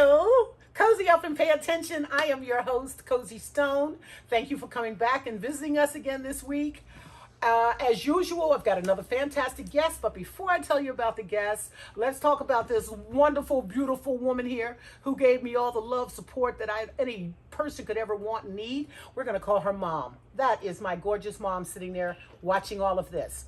Hello, cozy up and pay attention. I am your host, Cozy Stone. Thank you for coming back and visiting us again this week. As usual, I've got another fantastic guest, but before I tell you about the guest, let's talk about this wonderful, beautiful woman here who gave me all the love, support that any person could ever want and need. We're going to call her Mom. That is my gorgeous mom sitting there watching all of this.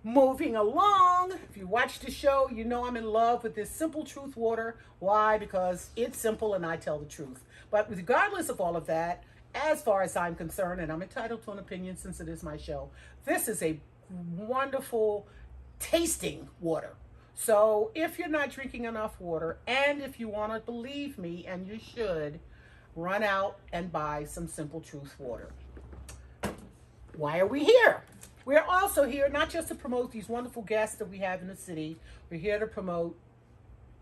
Moving along, if you watch the show, you know I'm in love with this Simple Truth water. Why? Because it's simple and I tell the truth. But regardless of all of that, as far as I'm concerned, and I'm entitled to an opinion since it is my show, this is a wonderful tasting water. So if you're not drinking enough water, and if you want to believe me, and you should, run out and buy some Simple Truth water. Why are we here? We're also here not just to promote these wonderful guests that we have in the city. We're here to promote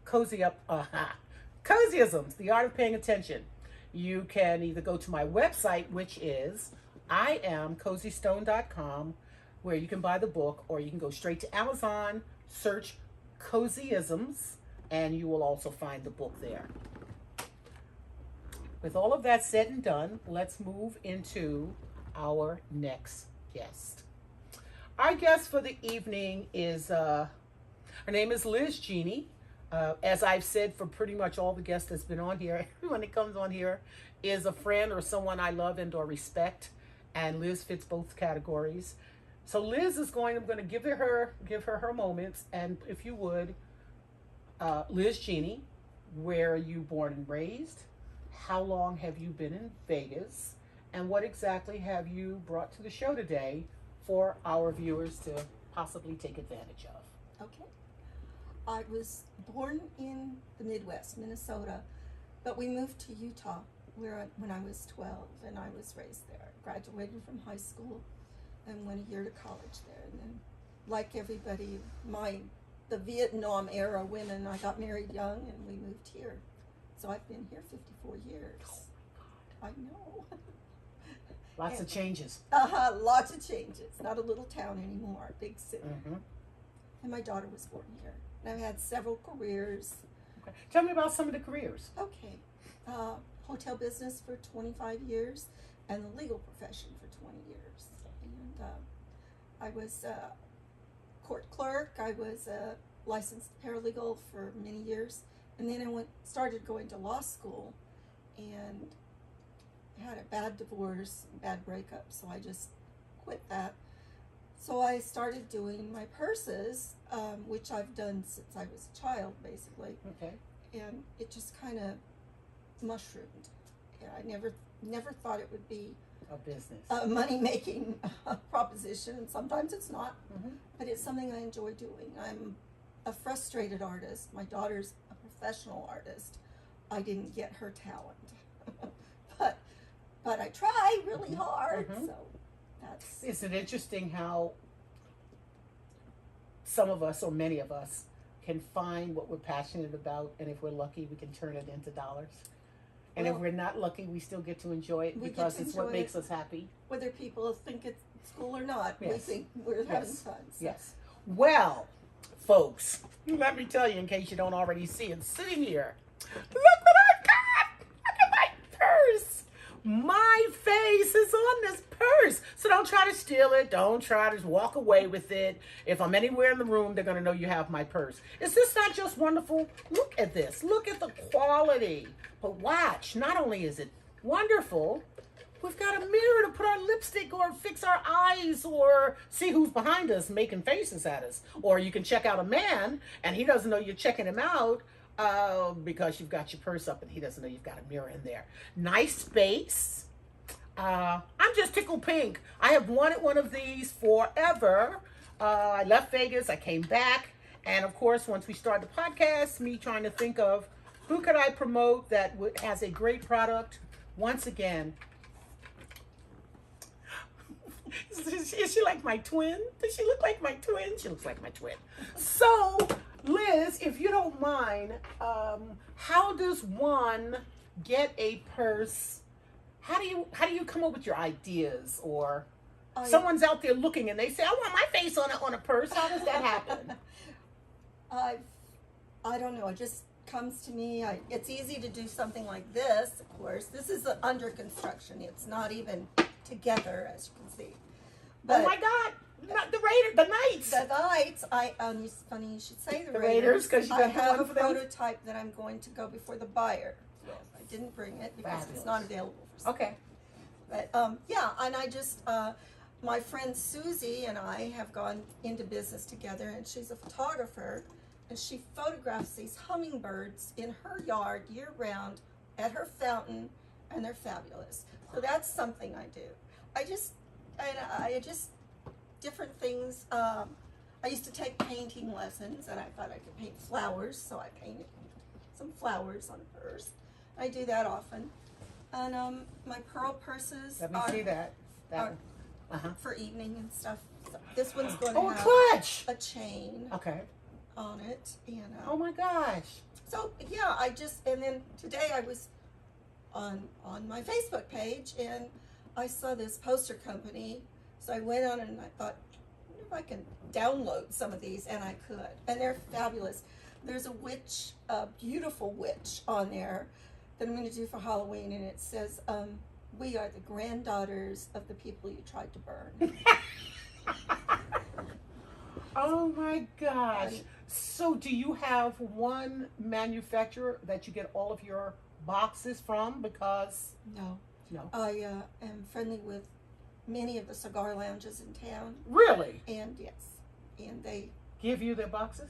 Cozyisms, the art of paying attention. You can either go to my website, which is iamcozystone.com, where you can buy the book, or you can go straight to Amazon, search Cozyisms, and you will also find the book there. With all of that said and done, let's move into our next guest. Our guest for the evening is, her name is Liz Genie. As I've said for pretty much all the guests that's been on here, everyone that comes on here is a friend or someone I love and or respect, and Liz fits both categories. So Liz is I'm going to give her her moments, and if you would, Liz Genie, where are you born and raised? How long have you been in Vegas? And what exactly have you brought to the show today for our viewers to possibly take advantage of? Okay. I was born in the Midwest, Minnesota, but we moved to Utah when I was 12, and I was raised there. Graduated from high school and went a year to college there. And then, like everybody, the Vietnam era women, I got married young and we moved here. So I've been here 54 years. Oh my God. I know. Lots of changes. Lots of changes. Not a little town anymore, big city. Mm-hmm. And my daughter was born here. And I've had several careers. Okay. Tell me about some of the careers. Okay. Hotel business for 25 years and the legal profession for 20 years. And I was a court clerk. I was a licensed paralegal for many years. And then I started going to law school and had a bad divorce, bad breakup, so I just quit that. So I started doing my purses, which I've done since I was a child, basically. Okay. And it just kind of mushroomed. And I never thought it would be a business, a money-making proposition, and sometimes it's not, mm-hmm. but it's something I enjoy doing. I'm a frustrated artist. My daughter's a professional artist. I didn't get her talent. But I try really hard, mm-hmm. so that's... Is it interesting how some of us, or many of us, can find what we're passionate about, and if we're lucky, we can turn it into dollars. And if we're not lucky, we still get to enjoy it because it's what makes us happy. Whether people think it's cool or not, yes. we think we're having fun. So. Yes. Well, folks, let me tell you in case you don't already see it, sitting here, look what I've got! Look at my purse! My face is on this purse. So don't try to steal it. Don't try to walk away with it. If I'm anywhere in the room, they're going to know you have my purse. Is this not just wonderful? Look at this. Look at the quality. But watch, not only is it wonderful, we've got a mirror to put our lipstick or fix our eyes or see who's behind us making faces at us. Or you can check out a man and he doesn't know you're checking him out. Because you've got your purse up and he doesn't know you've got a mirror in there. Nice space. I'm just tickled pink. I have wanted one of these forever. I left Vegas, I came back, and of course, once we started the podcast, me trying to think of who could I promote that has a great product. Once again, is she like my twin? Does she look like my twin? She looks like my twin. So, Liz, if you don't mind, how does one get a purse? How do you come up with your ideas? Or someone's out there looking and they say, I want my face on a purse. How does that happen? I don't know. comes to me, it's easy to do something like this, of course. This is under construction. It's not even together, as you can see. But oh my God. Not the Knights. The Knights, it's funny you should say the Raiders, because you I got have one a for them. prototype that I'm going to go before the buyer. Yes, I didn't bring it because Fabulous. it's not available for sale. Okay. But yeah, and I just, my friend Susie and I have gone into business together, and she's a photographer, and she photographs these hummingbirds in her yard year round at her fountain, and they're fabulous. So that's something I do. I just different things. I used to take painting lessons, and I thought I could paint flowers, so I painted some flowers on a purse. I do that often. And my pearl purses Let me see that. are Uh-huh. for evening and stuff. So this one's going to Oh, have clutch. a chain Okay. on it. And Oh my gosh. so yeah, and then today I was on my Facebook page, and I saw this poster company. So I went on and I thought, I wonder if I can download some of these, and I could. And they're fabulous. There's a witch, a beautiful witch on there that I'm going to do for Halloween, and it says, we are the granddaughters of the people you tried to burn. Oh my gosh. So do you have one manufacturer that you get all of your boxes from? Because No. no. I am friendly with many of the cigar lounges in town, Really? and yes, and they, Give you their boxes?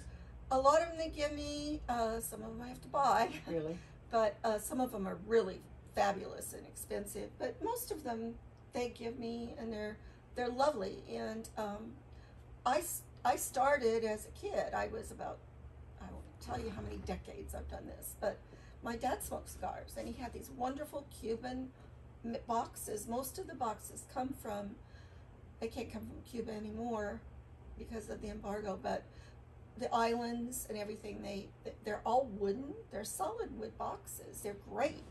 a lot of them they give me, some of them I have to buy, Really? but some of them are really fabulous and expensive, but most of them they give me, and they're lovely. And I started as a kid. I was about, I won't tell you how many decades I've done this, but my dad smoked cigars, and he had these wonderful Cuban boxes. Most of the boxes they can't come from Cuba anymore because of the embargo, but the islands and everything, they're all wooden. They're solid wood boxes. They're great,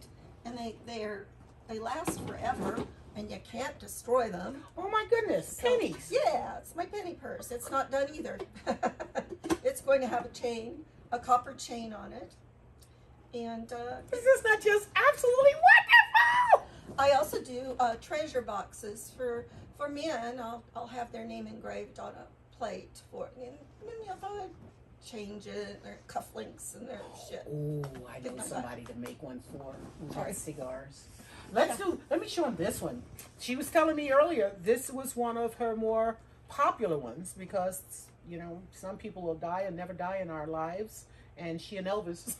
and they last forever, and you can't destroy them. Oh my goodness. So, Pennies. yeah, it's my penny purse. It's not done either. It's going to have a copper chain on it, and This is not just absolutely wonderful. I also do treasure boxes for men. I'll have their name engraved on a plate and if I change it, their cufflinks and their shit. Oh, I know somebody to make one for who Sorry. has cigars. Let me show him this one. She was telling me earlier this was one of her more popular ones because, some people will die and never die in our lives, and she and Elvis.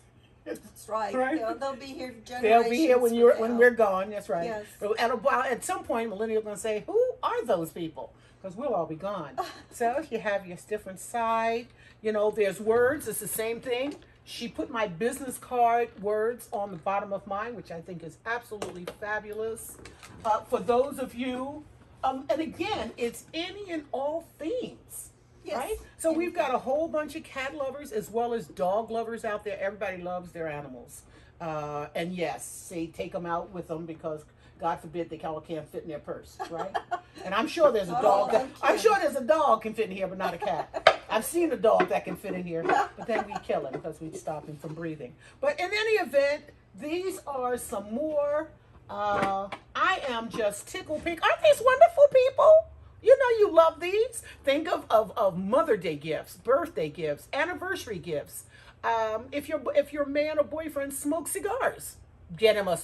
That's right. Right? They'll be here generations. They'll be here when from we're now. gone. That's right. Yes. At some point, millennials are going to say, "Who are those people?" Because we'll all be gone. So you have your different side. There's words. It's the same thing. She put my business card words on the bottom of mine, which I think is absolutely fabulous. For those of you, and again, it's any and all themes. Yes. Right? So we've got a whole bunch of cat lovers as well as dog lovers out there. Everybody loves their animals. And yes, they take them out with them because God forbid they can't fit in their purse, right? And I'm sure there's a dog I'm sure there's a dog can fit in here, but not a cat. I've seen a dog that can fit in here, but then we kill him because we stop him from breathing. But in any event, these are some more. I am just tickled pink. Aren't these wonderful people? You love these. Think of Mother Day gifts, birthday gifts, anniversary gifts. If your man or boyfriend smokes cigars, get him a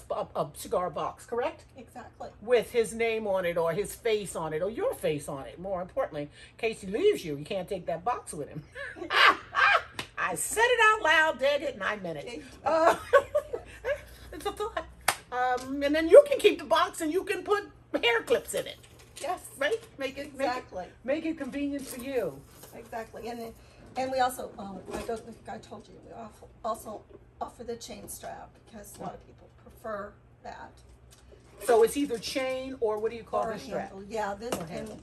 cigar box, correct? Exactly. With his name on it or his face on it or your face on it. More importantly, in case he leaves you, you can't take that box with him. I said it out loud, did it, and I meant it. It's a thought. And then you can keep the box and you can put hair clips in it. Yes. Right? Make it convenient for you. Exactly. And we also, I don't think I told you, we also offer the chain strap because a lot of people prefer that. So it's either chain or what do you call Or a this strap? handle. Yeah, this Or and handle.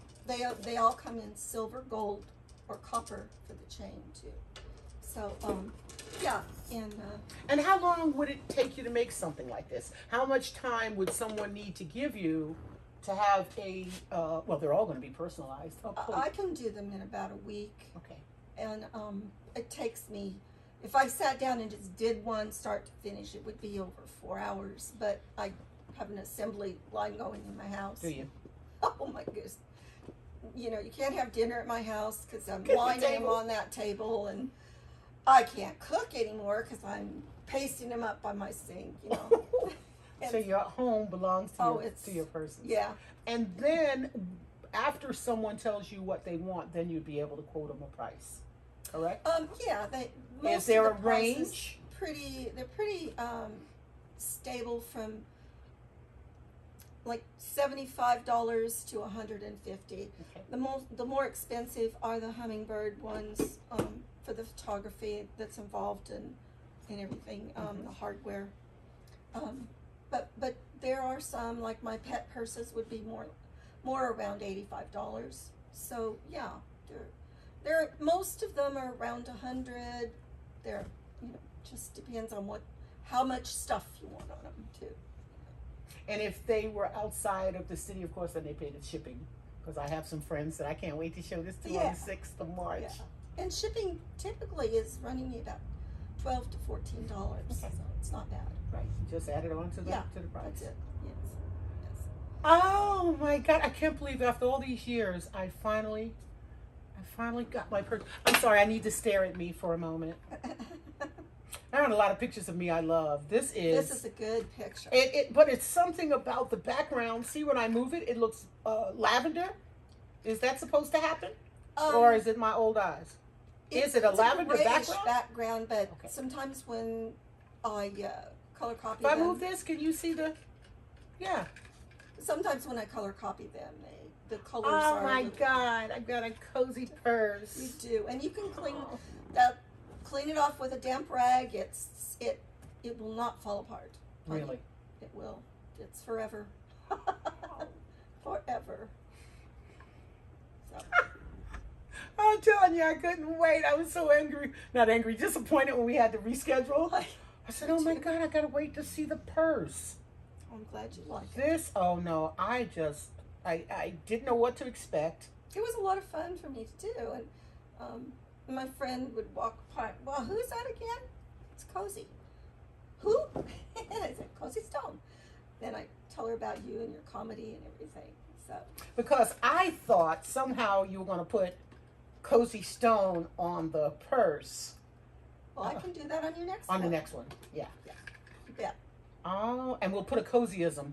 they all come in silver, gold, or copper for the chain too. So yeah, And how long would it take you to make something like this? How much time would someone need to give you to have well, they're all going to be personalized. Oh, I can do them in about a week. okay. And it takes me if I sat down and just did one start to finish, it would be over 4 hours. But I have an assembly line going in my house. Do you? Oh my goodness. You know, you can't have dinner at my house because I'm Get the lining them table. on that table, and I can't cook anymore because I'm pasting them up by my sink, you know. And, So your home belongs to, oh, to your person. yeah. And then after someone tells you what they want, then you'd be able to quote them a price. Correct? Yeah, Is there of a the prices range? they're pretty stable from like $75 to $150. Okay. The more expensive are the hummingbird ones, for the photography that's involved in everything, the hardware. But there are some, like my pet purses would be more around $85. So yeah, they're most of them are around 100. They're, you know, just depends on how much stuff you want on them too. And if they were outside of the city, of course, then they pay the shipping. Because I have some friends that I can't wait to show this to on the 6th of March. Yeah. And shipping typically is running me about $12 to $14. So it's not bad. Right. Just add it on to the price. That's it. Yes. Oh my God! I can't believe after all these years, I finally got my purse. I'm sorry. I need to stare at me for a moment. There aren't a lot of pictures of me I love. This is a good picture. But it's something about the background. See, when I move it, it looks lavender. Is that supposed to happen, or is it my old eyes? Is it a lavender background? But sometimes when I color copy if them, I move this, can you see the? Yeah. Sometimes when I color copy them, the colors Oh are. my God! I've got a cozy purse. You do, and you can clean it off with a damp rag. It will not fall apart. Really? It will. It's forever. Forever. So. I'm telling you, I couldn't wait. I was so angry. Not angry, disappointed when we had to reschedule. I said, oh my God, I gotta wait to see the purse. I'm glad you like this. Oh no, I didn't know what to expect. It was a lot of fun for me to do, and my friend would walk by. Well, who's that again? It's Cozy. Who? And I said, Cozy Stone. Then I tell her about you and your comedy and everything. So because I thought somehow you were going to put Cozy Stone on the purse. Well, I can do that on your next one. On the next one, yeah. Yeah. Oh, and we'll put a cozyism.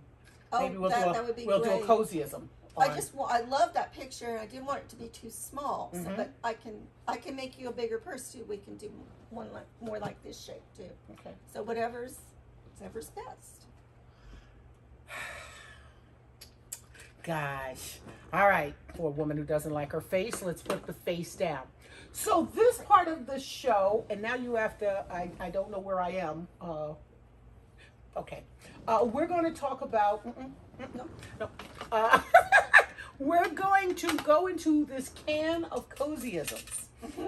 Oh, maybe we'll that would be we'll great. do a cozyism. I love that picture, and I didn't want it to be too small. So, but I can make you a bigger purse too. We can do one more like this shape too. Okay. So whatever's best. Gosh. All right. For a woman who doesn't like her face, let's put the face down. So this part of the show, and now you have to. I don't know where I am. Okay. We're going to talk about. No. We're going to go into this can of cozyisms.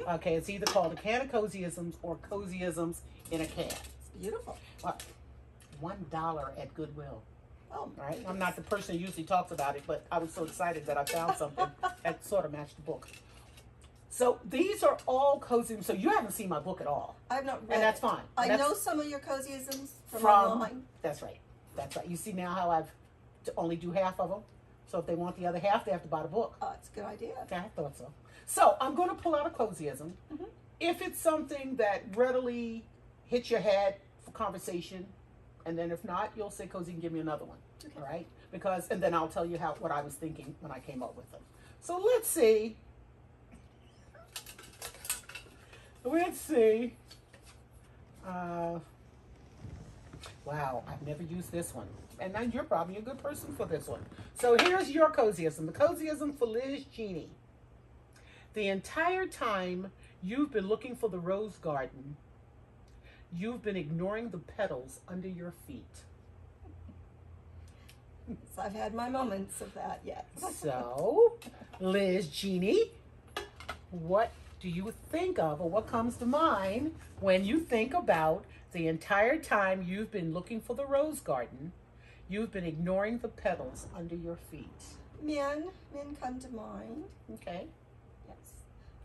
Okay, it's either called a can of cozyisms or cozyisms in a can. It's beautiful. $1 at Goodwill. Oh, right. I'm not the person who usually talks about it, but I was so excited that I found something that sort of matched the book. So these are all cozy. So you haven't seen my book at all. I've not read and that's it. fine. I know some of your cozyisms from online. That's right. That's right. You see now how I've to only do half of them. So if they want the other half, they have to buy the book. Oh, it's a good idea. Yeah, I thought so. So I'm going to pull out a cozyism. If it's something that readily hits your head for conversation, and then if not, you'll say, Cozy, can give me another one. Okay. All right? And then I'll tell you what I was thinking when I came up with them. So let's see. Wow, I've never used this one. And now you're probably a good person for this one. So here's your cozyism. The cozyism for Liz Genie. The entire time you've been looking for the rose garden, you've been ignoring the petals under your feet. So I've had my moments of that, yes. So, Liz Genie, what do you think of, or what comes to mind when you think about the entire time you've been looking for the rose garden, you've been ignoring the petals under your feet? Men come to mind. Okay. Yes.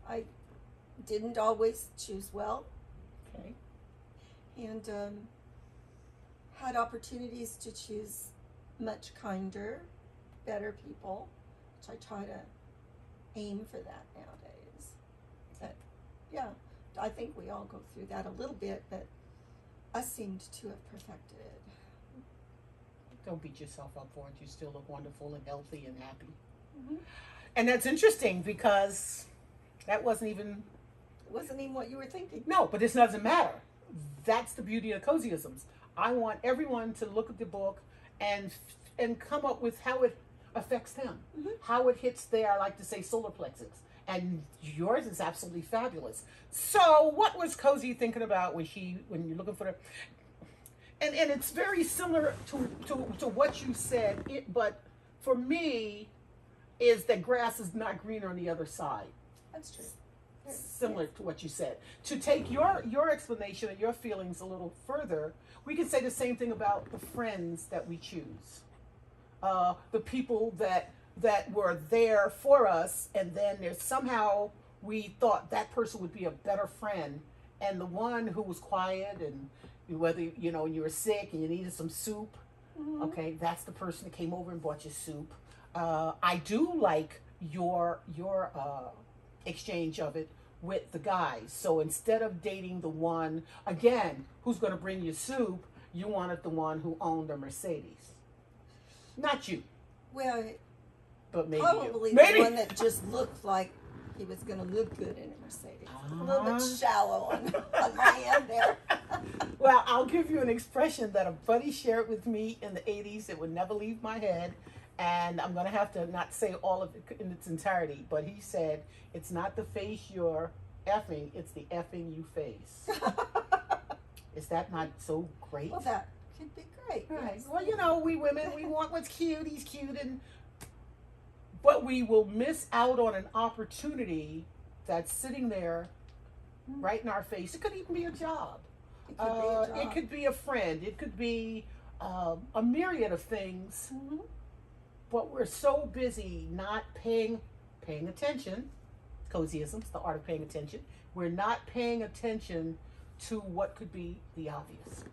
I didn't always choose well. Okay. And had opportunities to choose much kinder, better people, which I try to aim for that nowadays. But yeah, I think we all go through that a little bit, but us seemed to have perfected it. Don't beat yourself up for it. You still look wonderful and healthy and happy. Mm-hmm. And that's interesting because that wasn't even... It wasn't even what you were thinking. No, but this doesn't matter. That's the beauty of Cozyisms. I want everyone to look at the book and come up with how it affects them, Mm-hmm. how it hits their, I like to say, solar plexus. And yours is absolutely fabulous. So what was Cozy thinking about when you're looking for the... And it's very similar to what you said, but for me, is that grass is not greener on the other side. That's true. Similar to what you said. To take your explanation and your feelings a little further, we can say the same thing about the friends that we choose. The people that were there for us, and then there's somehow we thought that person would be a better friend, and the one who was quiet, and whether you were sick and you needed some soup, Mm-hmm. okay, that's the person that came over and bought you soup. I do like your exchange of it with the guys. So instead of dating the one again who's going to bring you soup, you wanted the one who owned a Mercedes. Not you, Well, but maybe probably you. Maybe the one that just looked like he was going to look good in a Mercedes. A little bit shallow on my end there. Well, I'll give you an expression that a buddy shared with me in the 80s. It would never leave my head. And I'm going to have to not say all of it in its entirety. But he said, it's not the face you're effing, it's the effing you face. Is that not so great? Well, that could be great. Right. Yes. Well, we women, we want what's cute. He's cute. But we will miss out on an opportunity that's sitting there right in our face. It could even be a job. It could be a job. It could be a friend. It could be a myriad of things. Mm-hmm. But we're so busy not paying attention. Cozyisms, the art of paying attention. We're not paying attention to what could be the obvious.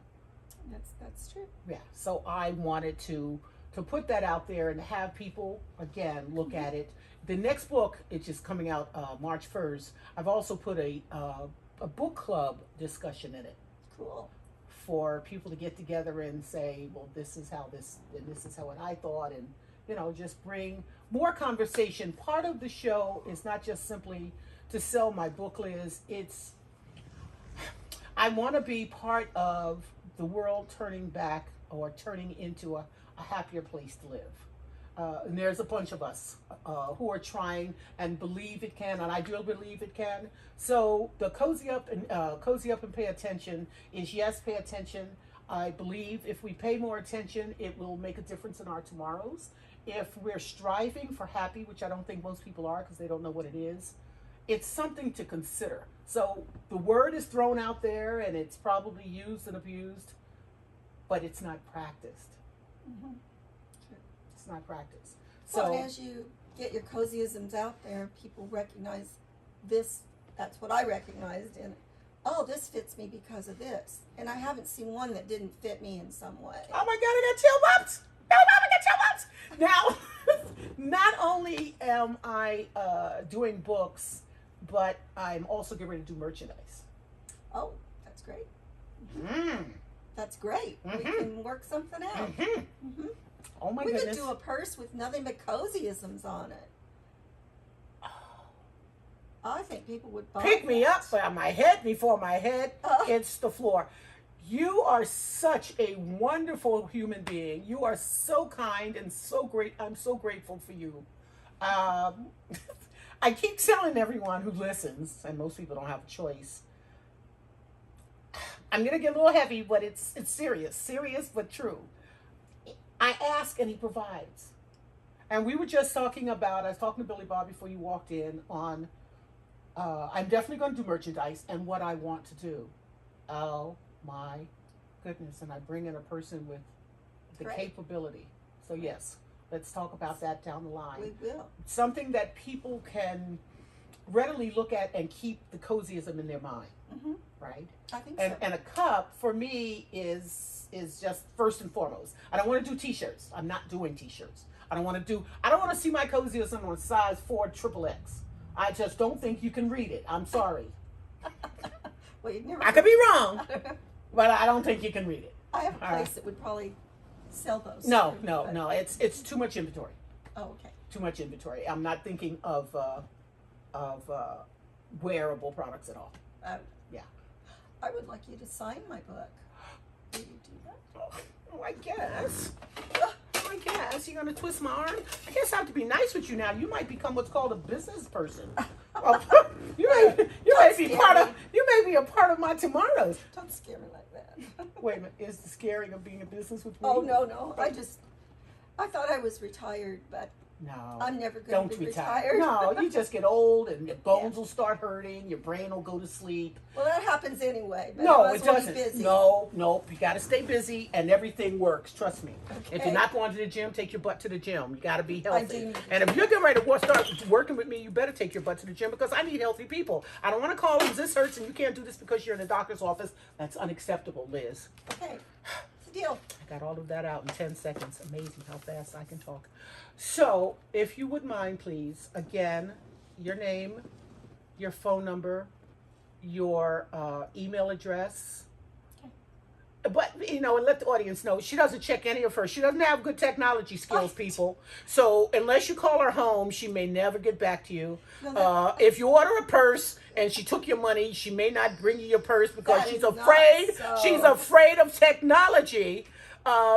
That's true. Yeah. So I wanted to put that out there and have people again look at it. The next book, it's just coming out March 1st. I've also put a book club discussion in it. Cool. For people to get together and say, well, this is how what I thought, and just bring more conversation. Part of the show is not just simply to sell my book, Liz. I want to be part of the world turning back or turning into a happier place to live. And there's a bunch of us who are trying and believe it can, and I do believe it can. So the cozy up and pay attention is, yes, pay attention. I believe if we pay more attention, it will make a difference in our tomorrows. If we're striving for happy, which I don't think most people are because they don't know what it is, it's something to consider. So the word is thrown out there and it's probably used and abused, but it's not practiced. Mm-hmm. Sure. It's not practiced. So as you get your cozyisms out there, people recognize this. That's what I recognized in. Oh, this fits me because of this, and I haven't seen one that didn't fit me in some way. Oh my God, I got chill bumps. No, Mama, I got chill bumps. Now, not only am I doing books, but I'm also getting ready to do merchandise. Oh, that's great. Mm. That's great. Mm-hmm. We can work something out. Mm-hmm. Mm-hmm. Oh my We goodness. could do a purse with nothing but cozyisms on it. I think people would buy Pick me that. up by my head before my head hits the floor. You are such a wonderful human being. You are so kind and so great. I'm so grateful for you. I keep telling everyone who listens, and most people don't have a choice. I'm going to get a little heavy, but it's serious but true. I ask and he provides. And we were just talking about, I was talking to Billy Bob before you walked in on, I'm definitely going to do merchandise and what I want to do. Oh my goodness. And I bring in a person with the Great. Capability. So yes, let's talk about that down the line. We will. Something that people can readily look at and keep the cozyism in their mind. Mm-hmm. right? I think And so. and a cup for me is just first and foremost. I don't want to do t-shirts. I'm not doing t-shirts. I don't want to see my cozy or something on size 4 triple X. I just don't think you can read it. I'm sorry. Well, you've never. I could be wrong, but I don't think you can read it. I have a place that would probably sell those. No, too, no, but- no. It's too much inventory. Oh, okay. Too much inventory. I'm not thinking of wearable products at all. Yeah. I would like you to sign my book. Will you do that? Oh, I guess. I guess you're gonna twist my arm. I guess I have to be nice with you now. You might become what's called a business person. Oh, you may be a part of my tomorrows. Don't scare me like that. Wait a minute, is the scaring of being a business with me? Oh, no. I thought I was retired, but No. I'm never going Don't to be retire. retired. No, you just get old and your bones will start hurting, your brain will go to sleep. Well, that happens anyway. But No, I it was always doesn't. Busy. No, you got to stay busy and everything works. Trust me. If Okay. you're not going to the gym, take your butt to the gym. You got to be healthy. do need to And if you're getting ready to start working with me, you better take your butt to the gym because I need healthy people. I don't want to call them, this hurts and you can't do this because you're in the doctor's office. That's unacceptable, Liz. Okay. What's the deal? I got all of that out in 10 seconds. Amazing how fast I can talk. So, if you would mind, please, again, your name, your phone number, your email address. But, and let the audience know, she doesn't check any of her. She doesn't have good technology skills, people. So, unless you call her home, she may never get back to you. No, If you order a purse and she took your money, she may not bring you your purse because That she's is not afraid. so. She's afraid of technology.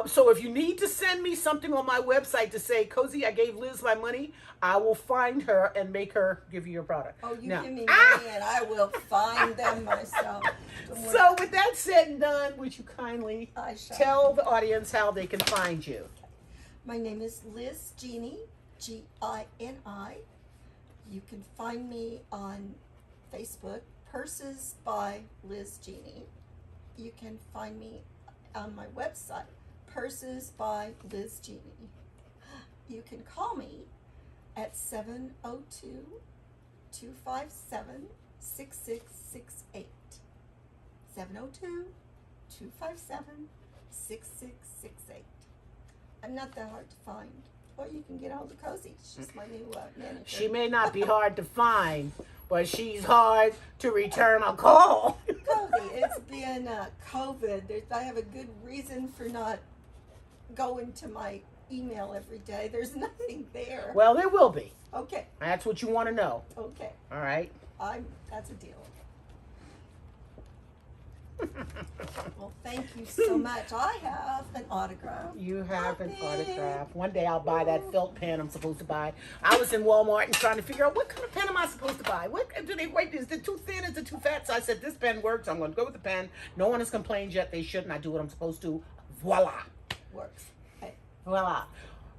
So if you need to send me something on my website to say, Cozy, I gave Liz my money, I will find her and make her give you your product. Oh, you Now- give me money and I will find them myself. Don't worry. So with that said and done, would you kindly I shall. tell the audience how they can find you? My name is Liz Genie, Gini. You can find me on Facebook, Purses by Liz Genie. You can find me on my website, Purses by Liz Genie. You can call me at 702-257-6668. 702-257-6668. I'm not that hard to find. Or you can get hold of Cozy. She's my new manager. She may not be hard to find, but she's hard to return a call. Cozy, it's been COVID. I have a good reason for not going to my email every day. There's nothing there. Well, there will be. Okay, That's what you want to know. okay. All right. That's a deal. Well, thank you so much. I have an autograph. You have an Puppy. autograph. One day I'll buy that felt pen I'm supposed to buy. I was in Walmart and trying to figure out what kind of pen am I supposed to buy? What do they wait? Is it too thin? Is it too fat? So I said this pen works. I'm going to go with the pen. No one has complained yet. They shouldn't. I do what I'm supposed to. Voila. Works. Okay. Voila.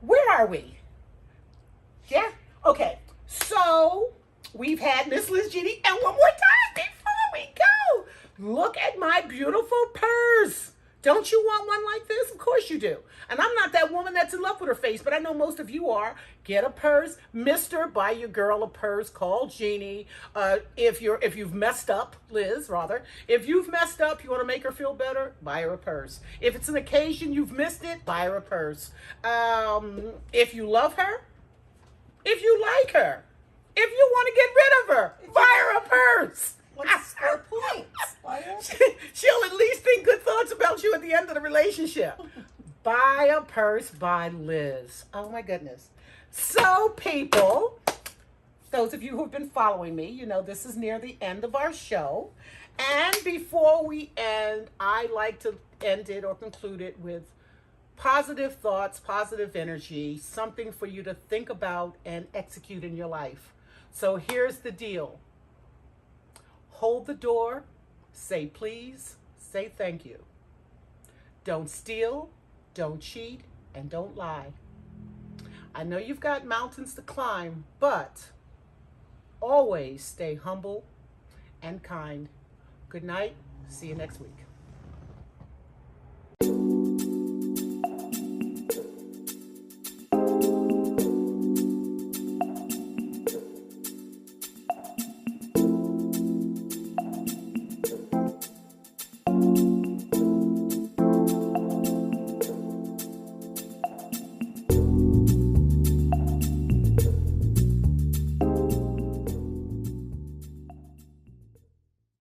Where are we? Yeah. Okay. So we've had Miss Liz Genie, and one more time before we go. Look at my beautiful purse. Don't you want one like this? Of course you do. And I'm not that woman that's in love with her face, but I know most of you are. Get a purse. Mister, buy your girl a purse. Call Jeannie. If you've messed up, Liz, rather. If you've messed up, you want to make her feel better, buy her a purse. If it's an occasion you've missed it, buy her a purse. If you love her, if you like her, if you want to get rid of her, buy her a purse. Want to score points? Why not? She'll at least think good thoughts about you at the end of the relationship. Buy a purse by Liz. Oh my goodness. So people, those of you who've been following me, you know this is near the end of our show. And before we end, I like to end it or conclude it with positive thoughts, positive energy, something for you to think about and execute in your life. So here's the deal. Hold the door, say please, say thank you. Don't steal, don't cheat, and don't lie. I know you've got mountains to climb, but always stay humble and kind. Good night. See you next week.